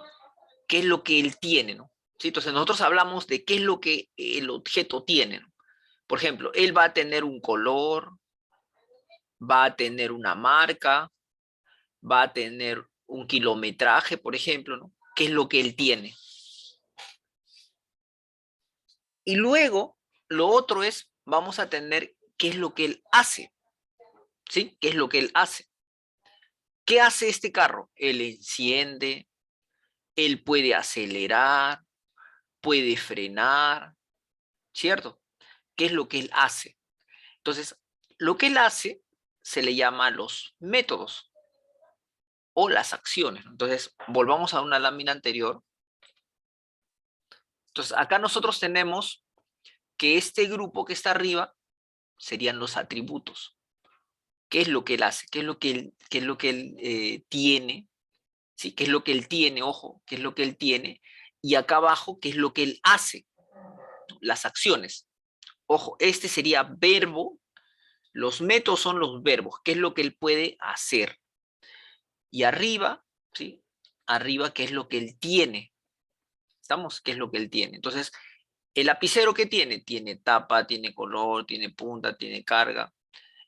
¿Qué es lo que él tiene, no? ¿Sí? Entonces nosotros hablamos de qué es lo que el objeto tiene, ¿no? Por ejemplo, él va a tener un color, va a tener una marca, va a tener un kilometraje, por ejemplo, ¿no? ¿Qué es lo que él tiene? Y luego, lo otro es, vamos a tener qué es lo que él hace, ¿sí? ¿Qué es lo que él hace? ¿Qué hace este carro? Él enciende, él puede acelerar, puede frenar, ¿cierto? ¿Qué es lo que él hace? Entonces, lo que él hace se le llama los métodos o las acciones. Entonces, volvamos a una lámina anterior. Entonces, acá nosotros tenemos que este grupo que está arriba serían los atributos. ¿Qué es lo que él hace? ¿Qué es lo que él tiene? ¿Sí? ¿Qué es lo que él tiene? Ojo, ¿qué es lo que él tiene? Y acá abajo, ¿qué es lo que él hace? las acciones. Ojo, este sería verbo. Los métodos son los verbos, qué es lo que él puede hacer. Y arriba, ¿sí? Arriba, qué es lo que él tiene. ¿Estamos? ¿Qué es lo que él tiene? Entonces, el lapicero, ¿qué tiene? Tiene tapa, tiene color, tiene punta, tiene carga.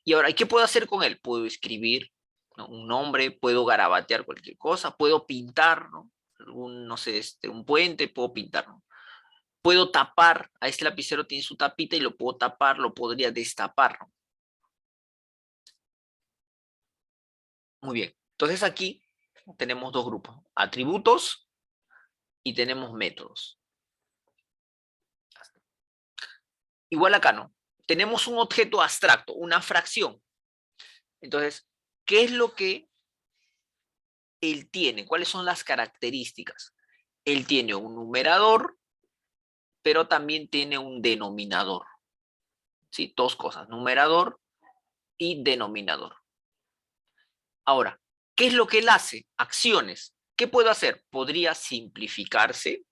Y ahora, ¿qué puedo hacer con él? Puedo escribir, ¿no?, un nombre, puedo garabatear cualquier cosa, puedo pintar, ¿no? No sé, un puente, puedo pintar, ¿no? Puedo tapar, a este lapicero tiene su tapita y lo puedo tapar, lo podría destapar, ¿no? Muy bien. Entonces aquí tenemos dos grupos, atributos y tenemos métodos. Igual acá, ¿no? Tenemos un objeto abstracto, una fracción. Entonces, ¿qué es lo que él tiene? ¿Cuáles son las características? Él tiene un numerador, pero también tiene un denominador. ¿Sí? Dos cosas, numerador y denominador. Ahora, ¿qué es lo que él hace? Acciones. ¿Qué puedo hacer? Podría simplificarse,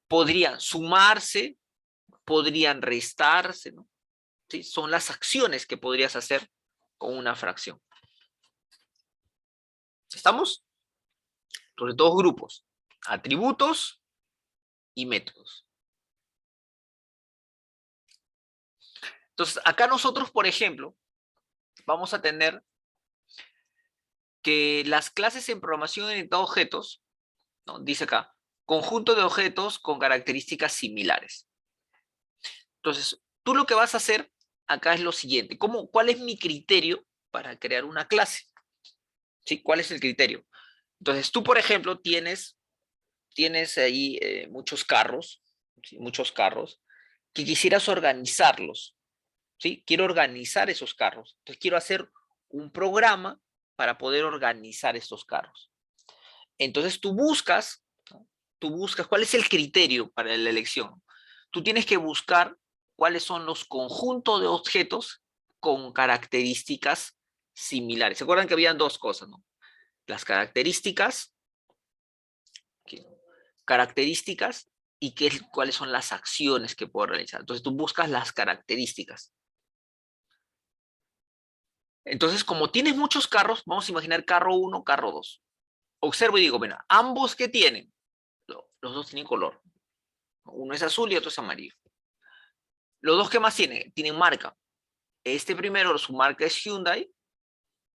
podrían sumarse, podrían restarse, ¿no? ¿Sí? Son las acciones que podrías hacer con una fracción. ¿Estamos? Entonces, dos grupos, atributos y métodos. Entonces, acá nosotros, por ejemplo, vamos a tener que las clases en programación orientada a objetos, ¿no? Dice acá, conjunto de objetos con características similares. Entonces, tú lo que vas a hacer acá es lo siguiente. ¿Cuál es mi criterio para crear una clase? ¿Sí? ¿Cuál es el criterio? Entonces, tú, por ejemplo, tienes ahí muchos carros, ¿sí? Muchos carros, que quisieras organizarlos, ¿sí? Quiero organizar esos carros. Entonces, quiero hacer un programa para poder organizar estos carros. Entonces, tú buscas, ¿no? Tú buscas, ¿cuál es el criterio para la elección? Tú tienes que buscar cuáles son los conjuntos de objetos con características similares. ¿Se acuerdan que habían dos cosas, no? Las características, características y cuáles son las acciones que puedo realizar. Entonces tú buscas las características. Entonces, como tienes muchos carros, vamos a imaginar carro 1, carro 2. Observo y digo, bueno, ambos ¿qué tienen? Los dos tienen color. Uno es azul y otro es amarillo. Los dos, ¿qué más tienen? Tienen marca. Este primero, su marca es Hyundai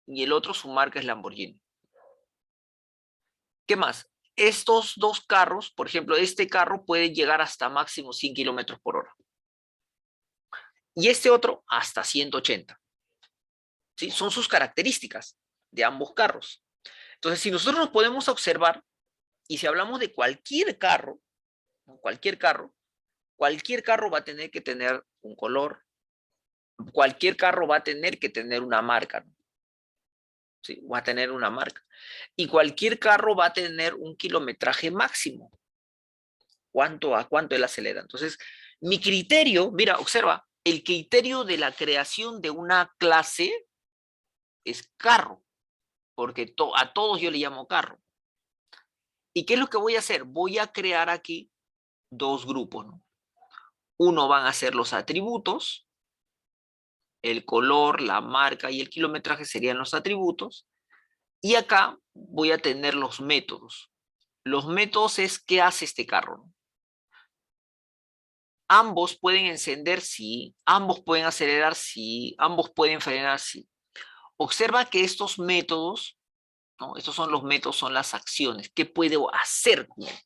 y el otro, su marca es Lamborghini. ¿Qué más? Estos dos carros, por ejemplo, este carro puede llegar hasta máximo 100 kilómetros por hora. Y este otro hasta 180. ¿Sí? Son sus características de ambos carros. Entonces, si nosotros nos podemos observar, y si hablamos de cualquier carro, ¿no? Cualquier carro va a tener que tener un color, cualquier carro va a tener que tener una marca, ¿no? ¿Sí? Va a tener una marca. Y cualquier carro va a tener un kilometraje máximo. ¿A cuánto él acelera? Entonces, mi criterio, mira, observa, el criterio de la creación de una clase es carro, porque a todos yo le llamo carro. ¿Y qué es lo que voy a hacer? Voy a crear aquí dos grupos, ¿no? Uno van a ser los atributos, el color, la marca y el kilometraje serían los atributos. Y acá voy a tener los métodos. Los métodos es qué hace este carro, ¿no? Ambos pueden encender, sí. Ambos pueden acelerar, sí. Ambos pueden frenar, sí. Observa que estos métodos, ¿no? Estos son los métodos, son las acciones. ¿Qué puedo hacer con él?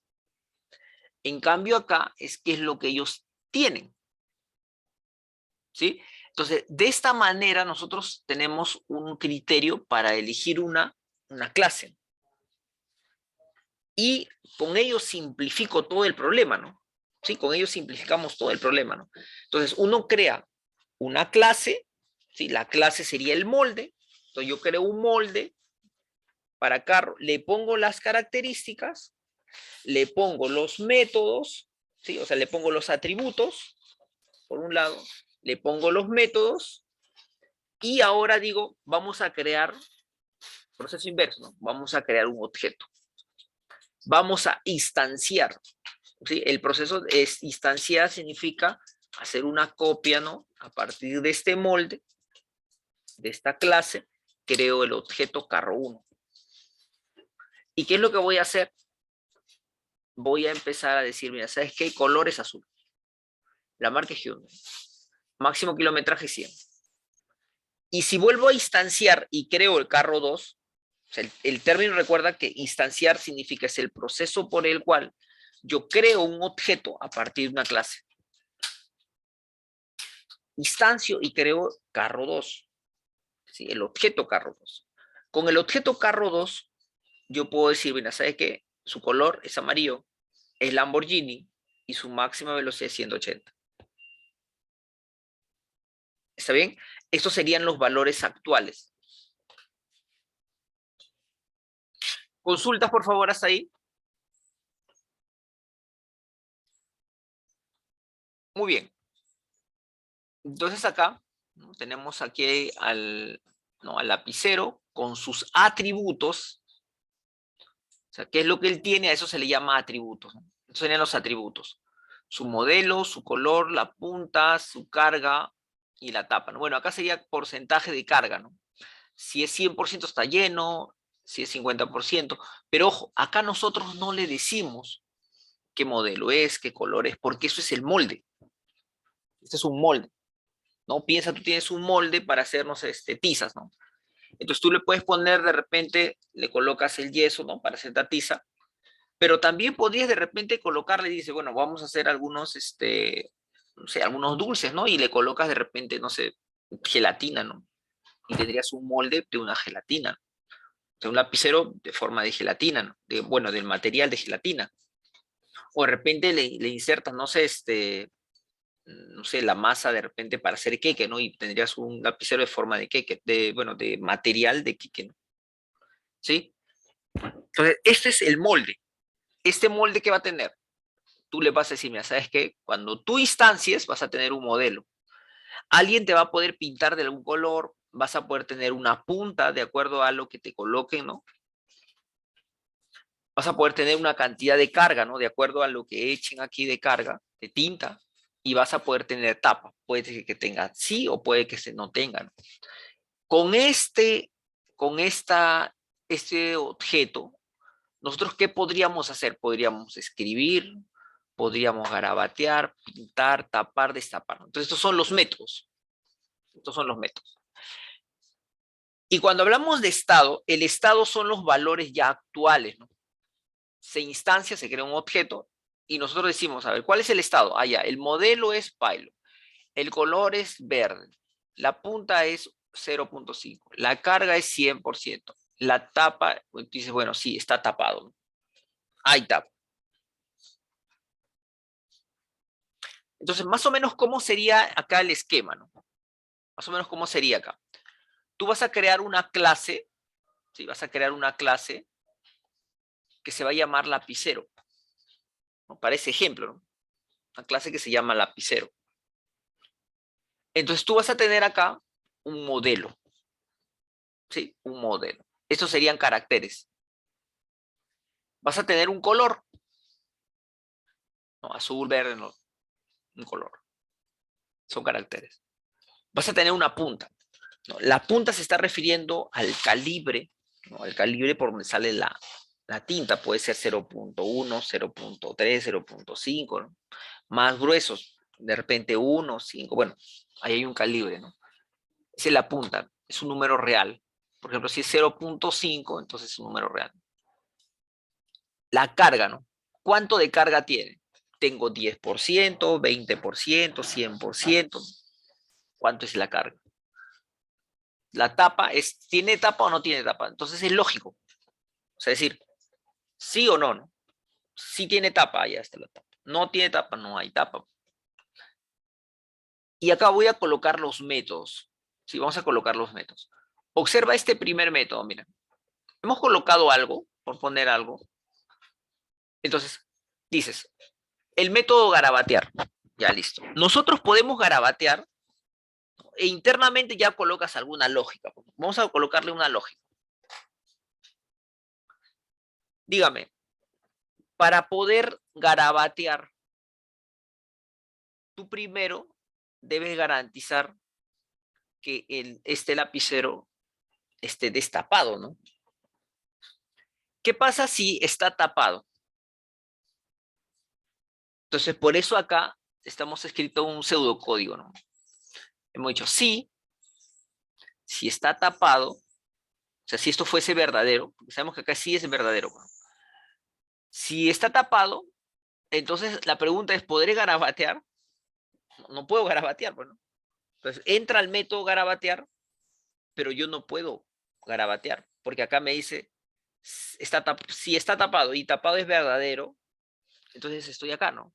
En cambio acá es qué es lo que ellos tienen. ¿Sí? Entonces, de esta manera nosotros tenemos un criterio para elegir una clase. Y con ello simplifico todo el problema, ¿no? Sí, con ello simplificamos todo el problema, ¿no? Entonces, uno crea una clase, ¿sí? La clase sería el molde. Entonces, yo creo un molde para carro, le pongo las características, le pongo los métodos, ¿sí? O sea, le pongo los atributos, por un lado, le pongo los métodos, y ahora digo, vamos a crear, proceso inverso, ¿no? Vamos a crear un objeto. Vamos a instanciar ¿sí? El proceso es instanciar, significa hacer una copia, ¿no? A partir de este molde, de esta clase, creo el objeto carro 1. ¿Y qué es lo que voy a hacer? Voy a empezar a decir, mira, ¿sabes qué? El color es azul. La marca es Hyundai. Máximo kilometraje 100. Y si vuelvo a instanciar y creo el carro 2, o sea, el término recuerda que instanciar significa es el proceso por el cual yo creo un objeto a partir de una clase. Instancio y creo carro 2. ¿Sí? El objeto carro 2. Con el objeto carro 2, yo puedo decir, mira, ¿sabes qué? Su color es amarillo, es Lamborghini y su máxima velocidad es 180. ¿Está bien? Estos serían los valores actuales. Consultas, por favor, hasta ahí. Muy bien. Entonces acá, ¿no? Tenemos aquí al lapicero con sus atributos. O sea, ¿qué es lo que él tiene? A eso se le llama atributos, ¿no? Estos serían los atributos. Su modelo, su color, la punta, su carga y la tapa, ¿no? Bueno, acá sería porcentaje de carga, ¿no? Si es 100% está lleno, si es 50%. Pero ojo, acá nosotros no le decimos qué modelo es, qué color es, porque eso es el molde. Este es un molde, ¿no? Piensa, tú tienes un molde para hacernos tizas, ¿no? Entonces tú le puedes poner de repente, le colocas el yeso, ¿no? Para hacer la tiza, pero también podrías de repente colocarle, dice, bueno, vamos a hacer algunos, no sé, algunos dulces, ¿no? Y le colocas de repente, no sé, gelatina, ¿no? Y tendrías un molde de una gelatina, de un lapicero de forma de gelatina, ¿no? Bueno, del material de gelatina. O de repente le insertas, no sé, la masa de repente para hacer queque, ¿no? Y tendrías un lapicero de forma de queque, bueno, de material de queque, ¿no? ¿Sí? Entonces, este es el molde. Este molde que va a tener, tú le vas a decir, mira, ¿sabes qué? Cuando tú instancies vas a tener un modelo. Alguien te va a poder pintar de algún color, vas a poder tener una punta de acuerdo a lo que te coloquen, ¿no? Vas a poder tener una cantidad de carga, ¿no? De acuerdo a lo que echen aquí de carga, de tinta, y vas a poder tener tapa. Puede que tenga sí o puede que no tenga, ¿no? Con este objeto, nosotros ¿qué podríamos hacer? Podríamos escribir, podríamos garabatear, pintar, tapar, destapar. Entonces, estos son los métodos. Estos son los métodos. Y cuando hablamos de estado, el estado son los valores ya actuales, ¿no? Se instancia, se crea un objeto y nosotros decimos, a ver, ¿cuál es el estado? Ah, ya, el modelo es pilot, el color es verde, la punta es 0.5, la carga es 100%, la tapa, pues, dices, bueno, sí, está tapado, ¿no? Hay tapa. Entonces, más o menos, ¿cómo sería acá el esquema, no? Más o menos, ¿cómo sería acá? Tú vas a crear una clase, ¿sí? Vas a crear una clase que se va a llamar lapicero, ¿no? Para ese ejemplo, ¿no? Una clase que se llama lapicero. Entonces, tú vas a tener acá un modelo, ¿sí? Un modelo. Estos serían caracteres. Vas a tener un color, ¿no? Azul, verde, no, un color. Son caracteres. Vas a tener una punta, ¿no? La punta se está refiriendo al calibre, ¿no? Al calibre por donde sale la tinta. Puede ser 0.1, 0.3, 0.5, ¿no? Más gruesos, de repente 1, 5. Bueno, ahí hay un calibre, ¿no? Esa es la punta, es un número real. Por ejemplo, si es 0.5, entonces es un número real. La carga, ¿no? ¿Cuánto de carga tiene? Tengo 10%, 20%, 100%. ¿Cuánto es la carga? La tapa ¿tiene tapa o no tiene tapa? Entonces es lógico. O sea, decir, sí o no, ¿no? Si tiene tapa, ya está la tapa. No tiene tapa, no hay tapa. Y acá voy a colocar los métodos. Sí, vamos a colocar los métodos. Observa este primer método, mira. Hemos colocado algo, por poner algo. Entonces, dices, el método garabatear. Ya listo. Nosotros podemos garabatear e internamente ya colocas alguna lógica. Vamos a colocarle una lógica. Dígame, Para poder garabatear, tú primero debes garantizar que este lapicero esté destapado, ¿no? ¿Qué pasa si está tapado? Entonces, por eso acá estamos escrito un pseudocódigo, ¿no? Hemos dicho, sí, si está tapado, o sea, si esto fuese verdadero, porque sabemos que acá sí es verdadero, ¿no? Si está tapado, entonces la pregunta es, ¿podré garabatear? No puedo garabatear, bueno. Entonces, entra el método garabatear, pero yo no puedo garabatear, porque acá me dice, si está tapado y tapado es verdadero, entonces estoy acá, ¿no?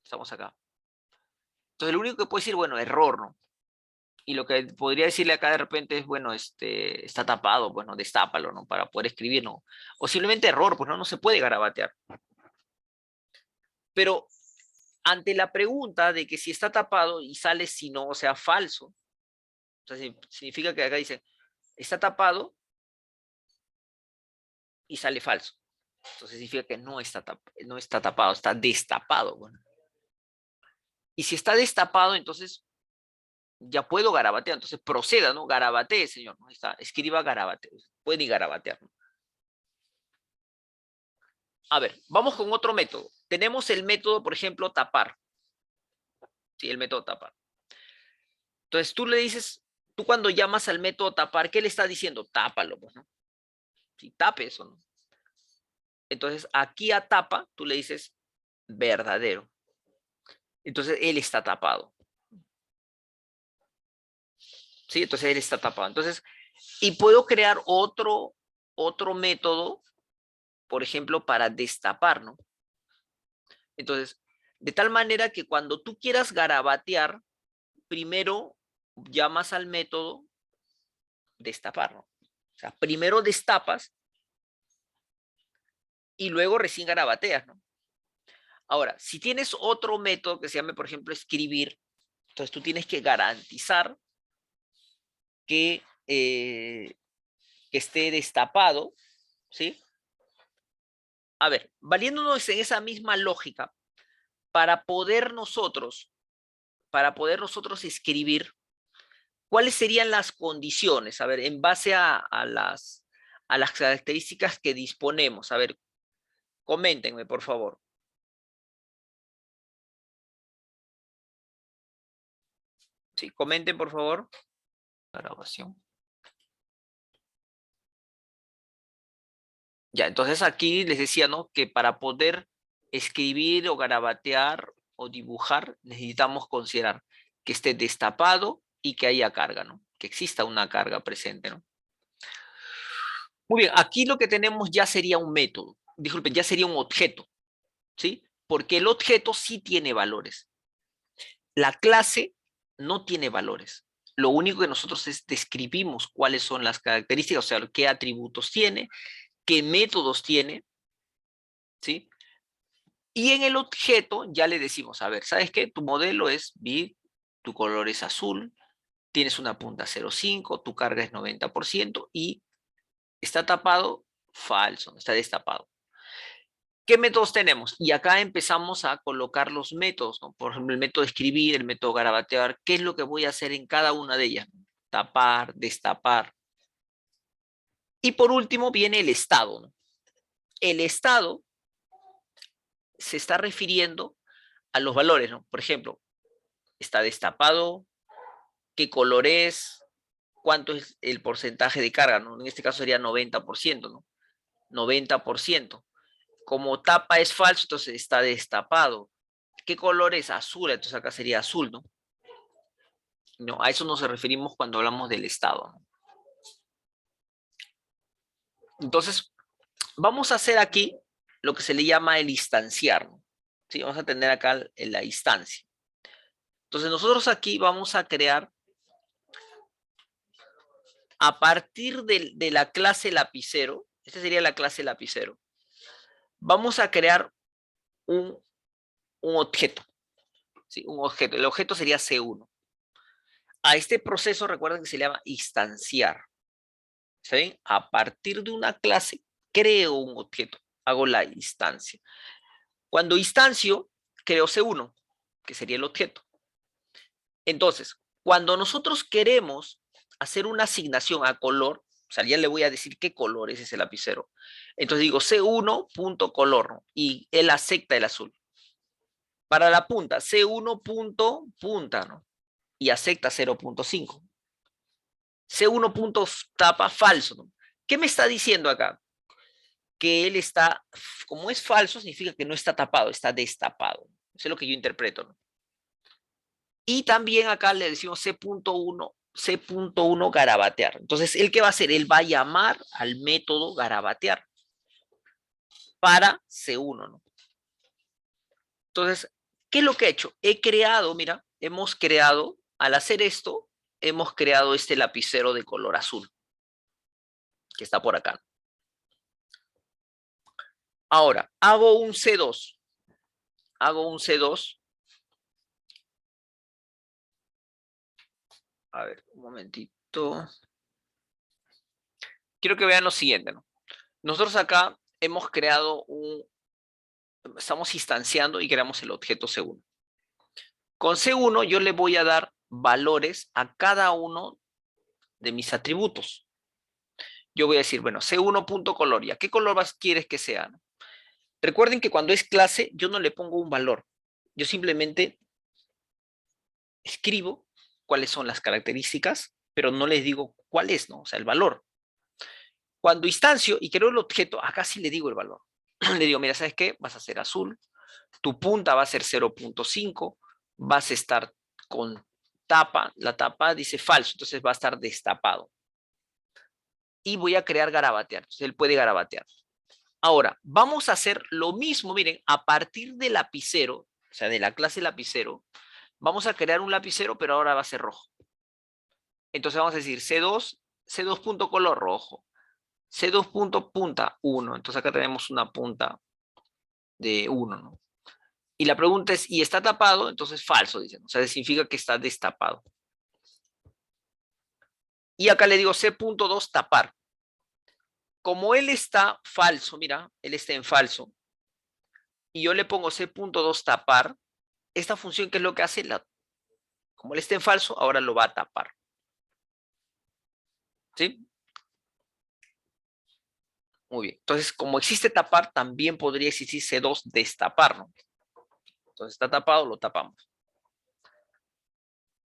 Estamos acá. Entonces, lo único que puedo decir, bueno, error, ¿no? Y lo que podría decirle acá de repente es, bueno, está tapado, pues no, destápalo, ¿no? Para poder escribir, ¿no? O simplemente error, pues no, no se puede garabatear. Pero ante la pregunta de que si está tapado y sale si no, o sea, falso, o sea, significa que acá dice, está tapado y sale falso. Entonces significa que no está tapado, está destapado. Bueno. Y si está destapado, entonces ya puedo garabatear. Entonces proceda, ¿no? Garabatee, señor. ¿No? Está, escriba garabatee. Puede garabatear. ¿No? A ver, vamos con otro método. Tenemos el método, por ejemplo, tapar. Sí, el método tapar. Entonces tú le dices, tú cuando llamas al método tapar, ¿qué le está diciendo? Tápalo, pues, ¿no? Sí, tape eso, ¿no? Entonces aquí a tapa, tú le dices verdadero. Entonces él está tapado. Sí, entonces él está tapado. Entonces, y puedo crear otro método, por ejemplo, para destapar, ¿no? Entonces, de tal manera que cuando tú quieras garabatear, primero llamas al método destapar, ¿no? O sea, primero destapas y luego recién garabateas, ¿no? Ahora, si tienes otro método que se llame, por ejemplo, escribir, entonces tú tienes que garantizar que, que esté destapado, ¿sí? A ver, valiéndonos en esa misma lógica, para poder nosotros, escribir, ¿cuáles serían las condiciones? A ver, en base a las características que disponemos. A ver, coméntenme, por favor. Sí, comenten, por favor. La grabación. Ya, entonces aquí les decía, ¿no? Que para poder escribir o garabatear o dibujar, necesitamos considerar que esté destapado y que haya carga, ¿no? Que exista una carga presente, ¿no? Muy bien, aquí lo que tenemos ya sería un método, disculpen, ya sería un objeto, ¿sí? Porque el objeto sí tiene valores. La clase no tiene valores. Lo único que nosotros es describimos cuáles son las características, o sea, qué atributos tiene, qué métodos tiene, ¿sí? Y en el objeto ya le decimos, a ver, ¿sabes qué? Tu modelo es bit, tu color es azul, tienes una punta 0,5, tu carga es 90% y está tapado, falso, está destapado. ¿Qué métodos tenemos? Y acá empezamos a colocar los métodos, ¿no? Por ejemplo, el método de escribir, el método garabatear, ¿qué es lo que voy a hacer en cada una de ellas? Tapar, destapar. Y por último viene el estado, ¿no? El estado se está refiriendo a los valores, ¿no? Por ejemplo, está destapado, qué color es, cuánto es el porcentaje de carga, ¿no? En este caso sería 90%, ¿no? 90%. Como tapa es falso, entonces está destapado. ¿Qué color es? Azul, entonces acá sería azul, ¿no? No, a eso nos referimos cuando hablamos del estado, ¿no? Entonces, vamos a hacer aquí lo que se le llama el instanciar, ¿no? ¿Sí? Vamos a tener acá la instancia. Entonces, nosotros aquí vamos a crear, a partir de la clase lapicero, esta sería la clase lapicero, vamos a crear un, objeto, ¿sí? Un objeto. El objeto sería C1. A este proceso recuerden que se le llama instanciar. ¿Está bien? A partir de una clase, creo un objeto. Hago la instancia. Cuando instancio, creo C1, que sería el objeto. Entonces, cuando nosotros queremos hacer una asignación a color, o sea, ya le voy a decir qué color es ese lapicero. Entonces digo C1.color, ¿no? Y él acepta el azul. Para la punta, C1.punta, ¿no? Y acepta 0.5. C1.tapa falso, ¿no? ¿Qué me está diciendo acá? Que él está, como es falso, significa que no está tapado, está destapado. Eso es lo que yo interpreto, ¿no? Y también acá le decimos C.1 garabatear. Entonces, ¿él qué va a hacer? Él va a llamar al método garabatear para C1, ¿no? Entonces, ¿qué es lo que he hecho? He creado, mira, hemos creado, al hacer esto, hemos creado este lapicero de color azul, que está por acá. Ahora, hago un C2. Hago un C2. A ver, un momentito. Quiero que vean lo siguiente, ¿no? Nosotros acá hemos creado estamos instanciando y creamos el objeto C1. Con C1 yo le voy a dar valores a cada uno de mis atributos. Yo voy a decir, bueno, C1.color, ¿ya qué color quieres que sea? Recuerden que cuando es clase yo no le pongo un valor. Yo simplemente escribo cuáles son las características, pero no les digo cuál es, ¿no? O sea, el valor. Cuando instancio y creo el objeto, acá sí le digo el valor. Le digo, mira, ¿sabes qué? Vas a ser azul, tu punta va a ser 0.5, vas a estar con tapa, la tapa dice falso, entonces va a estar destapado. Y voy a crear garabatear, entonces él puede garabatear. Ahora, vamos a hacer lo mismo, miren, a partir del lapicero, o sea, de la clase lapicero, vamos a crear un lapicero, pero ahora va a ser rojo. Entonces vamos a decir C2.color rojo, C2.punta 1, entonces acá tenemos una punta de 1, ¿no? Y la pregunta es, ¿y está tapado? Entonces falso, dicen. O sea, significa que está destapado. Y acá le digo C.2 tapar. Como él está falso, mira, él está en falso, y yo le pongo C.2 tapar, esta función, ¿qué es lo que hace? Como él está en falso, ahora lo va a tapar. ¿Sí? Muy bien. Entonces, como existe tapar, también podría existir C2 destapar, ¿no? Entonces, está tapado, lo tapamos.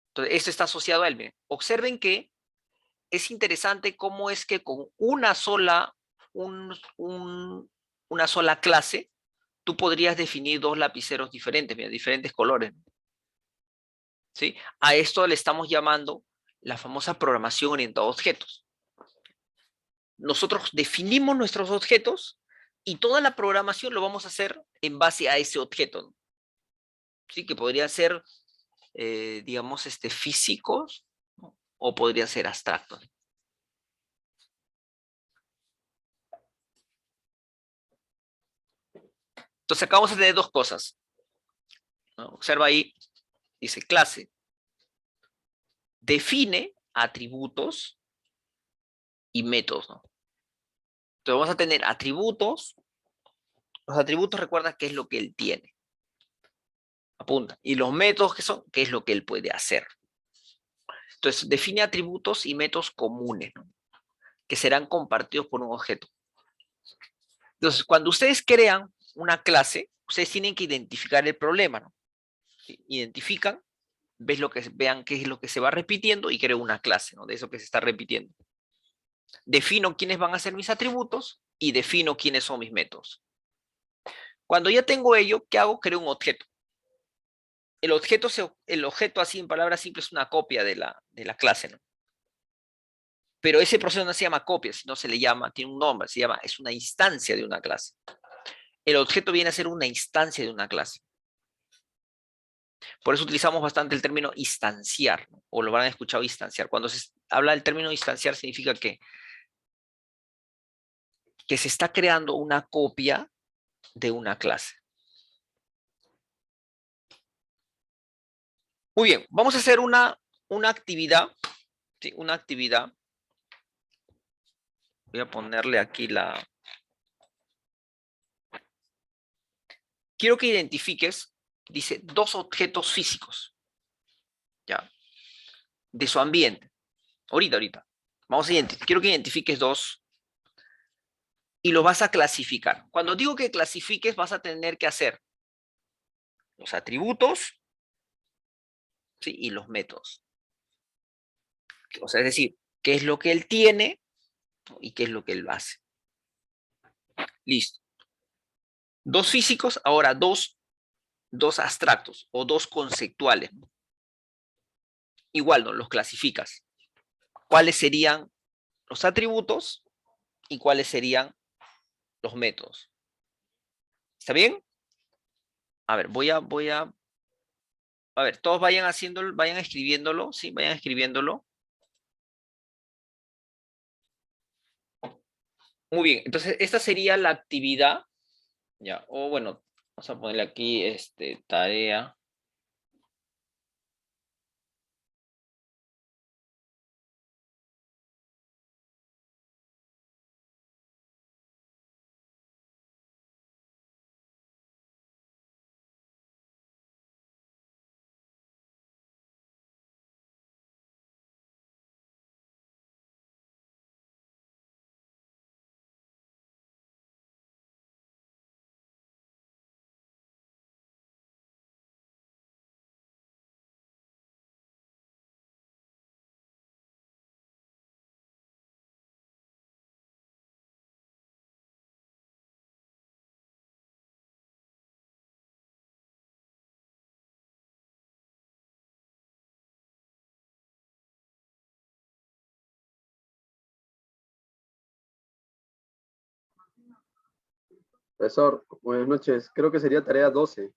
Entonces, esto está asociado a él. Miren. Observen que es interesante cómo es que con una sola clase, tú podrías definir dos lapiceros diferentes, mira, diferentes colores. ¿Sí? A esto le estamos llamando la famosa programación orientada a objetos. Nosotros definimos nuestros objetos y toda la programación lo vamos a hacer en base a ese objeto, ¿no? ¿Sí? Que podría ser, digamos, físicos, ¿no? O podría ser abstractos. Entonces acá vamos a tener dos cosas, ¿no? Observa ahí, dice clase, define atributos y métodos, ¿no? Entonces vamos a tener atributos. Los atributos recuerda qué es lo que él tiene. Apunta. Y los métodos que son, qué es lo que él puede hacer. Entonces define atributos y métodos comunes, ¿no? Que serán compartidos por un objeto. Entonces, cuando ustedes crean una clase, ustedes tienen que identificar el problema, ¿no? Identifican, vean qué es lo que se va repitiendo y creo una clase, ¿no? De eso que se está repitiendo. Defino quiénes van a ser mis atributos y defino quiénes son mis métodos. Cuando ya tengo ello, ¿qué hago? Creo un objeto. El objeto así en palabras simples es una copia de la clase, ¿no? Pero ese proceso no se llama copia, sino se le llama, tiene un nombre, es una instancia de una clase. El objeto viene a ser una instancia de una clase. Por eso utilizamos bastante el término instanciar, ¿no? O lo habrán escuchado instanciar. Cuando se habla del término instanciar significa que se está creando una copia de una clase. Muy bien, vamos a hacer una actividad, ¿sí? Una actividad. Voy a ponerle aquí quiero que identifiques, dice, dos objetos físicos, ¿ya? De su ambiente. Ahorita. Vamos a identificar. Quiero que identifiques dos y los vas a clasificar. Cuando digo que clasifiques, vas a tener que hacer los atributos, ¿sí? Y los métodos. O sea, es decir, qué es lo que él tiene, ¿no? Y qué es lo que él hace. Listo. Dos físicos, ahora dos abstractos o dos conceptuales. Igual, ¿no? Los clasificas. ¿Cuáles serían los atributos y cuáles serían los métodos? ¿Está bien? A ver, a ver, todos vayan haciéndolo, vayan escribiéndolo, ¿sí? Vayan escribiéndolo. Muy bien, entonces esta sería la actividad, ya, o bueno, vamos a ponerle aquí, tarea. Profesor, buenas noches. Creo que sería tarea 12.